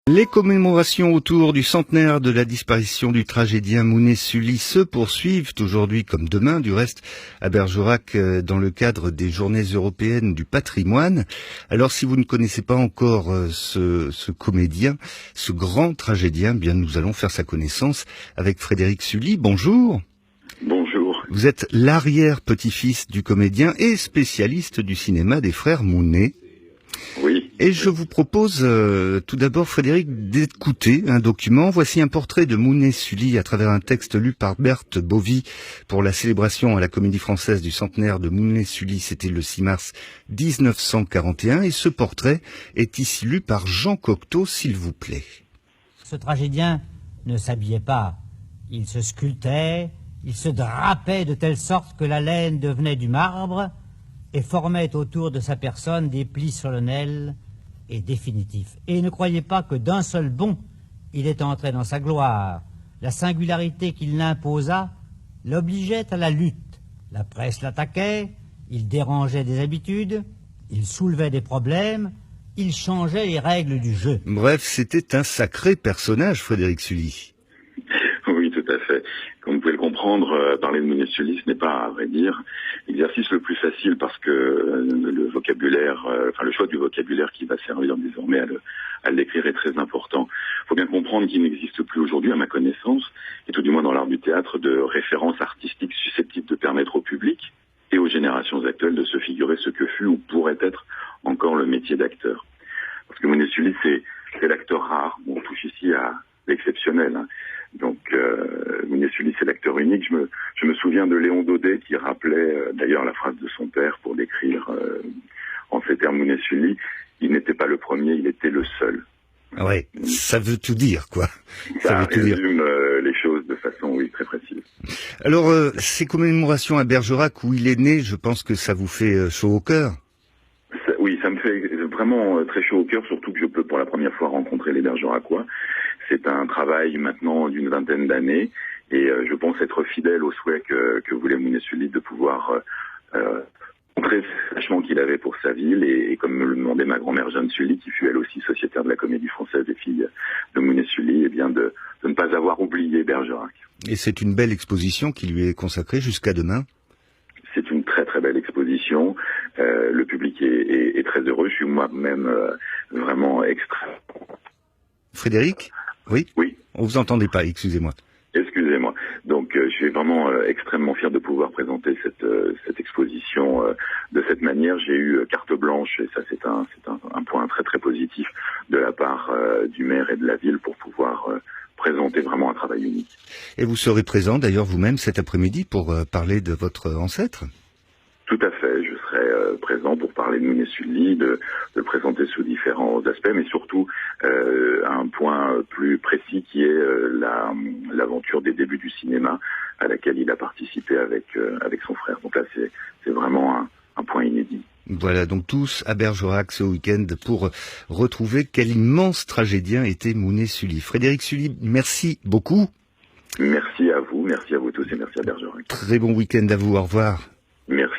Les commémorations autour du centenaire de la disparition du tragédien Mounet Sully se poursuivent aujourd'hui comme demain, du reste, à Bergerac, dans le cadre des Journées européennes du patrimoine. Alors, si vous ne connaissez pas encore ce comédien, ce grand tragédien, bien nous allons faire sa connaissance avec Frédéric Sully. Bonjour. Bonjour. Vous êtes l'arrière-petit-fils du comédien et spécialiste du cinéma des frères Mounet. Oui. Et je vous propose tout d'abord, Frédéric, d'écouter un document. Voici un portrait de Mounet Sully à travers un texte lu par Berthe Bovy pour la célébration à la Comédie Française du centenaire de Mounet Sully. C'était le 6 mars 1941. Et ce portrait est ici lu par Jean Cocteau, s'il vous plaît. Ce tragédien ne s'habillait pas. Il se sculptait, il se drapait de telle sorte que la laine devenait du marbre et formait autour de sa personne des plis solennels et définitifs. Et ne croyez pas que d'un seul bond, il est entré dans sa gloire. La singularité qu'il l'imposa l'obligeait à la lutte. La presse l'attaquait, il dérangeait des habitudes, il soulevait des problèmes, il changeait les règles du jeu. Bref, c'était un sacré personnage, Frédéric Sully. Oui, tout à fait. Comme vous pouvez le comprendre, parler de Mounet Sully, ce n'est pas, à vrai dire, l'exercice le plus facile parce que le vocabulaire, le choix du vocabulaire qui va servir désormais à le décrire est très important. Il faut bien comprendre qu'il n'existe plus aujourd'hui, à ma connaissance, et tout du moins dans l'art du théâtre, de références artistiques susceptibles de permettre au public et aux générations actuelles de se figurer ce que fut ou pourrait être encore le métier d'acteur. Parce que Mounet Sully, c'est l'acteur rare. On touche ici à l'exceptionnel, hein. Donc, Mounet Sully, c'est l'acteur unique. Je me souviens de Léon Daudet qui rappelait d'ailleurs la phrase de son père pour décrire en ces termes Mounet Sully. Il n'était pas le premier, il était le seul. Ouais, ça veut tout dire, quoi. Ça veut tout dire. résume les choses de façon, oui, très précise. Alors, ces commémorations à Bergerac, où il est né, je pense que ça vous fait chaud au cœur. Oui, ça me fait vraiment très chaud au cœur, surtout que je peux pour la première fois rencontrer les Bergeracois. C'est un travail maintenant d'une vingtaine d'années et je pense être fidèle au souhait que voulait Mounet Sully de pouvoir montrer l'attachement qu'il avait pour sa ville et comme me le demandait ma grand-mère Jeanne Sully, qui fut elle aussi sociétaire de la Comédie Française des filles de Mounet Sully, de ne pas avoir oublié Bergerac. Et c'est une belle exposition qui lui est consacrée jusqu'à demain. C'est une très très belle exposition. Le public est très heureux. Je suis moi-même vraiment extra. Frédéric ? Oui ? Oui. On vous entendait pas, excusez-moi. Excusez-moi. Donc, je suis vraiment extrêmement fier de pouvoir présenter cette exposition de cette manière. J'ai eu carte blanche, et ça c'est un point très très positif de la part du maire et de la ville pour pouvoir présenter vraiment un travail unique. Et vous serez présent d'ailleurs vous-même cet après-midi pour parler de votre ancêtre ? Tout à fait, je serai présent pour parler de Mounet Sully, de le présenter sous différents aspects, mais surtout un point plus précis qui est l'aventure des débuts du cinéma à laquelle il a participé avec son frère. Donc là, c'est vraiment un point inédit. Voilà, donc tous à Bergerac ce week-end pour retrouver quel immense tragédien était Mounet Sully. Frédéric Sully, merci beaucoup. Merci à vous tous et merci à Bergerac. Très bon week-end à vous, au revoir. Merci.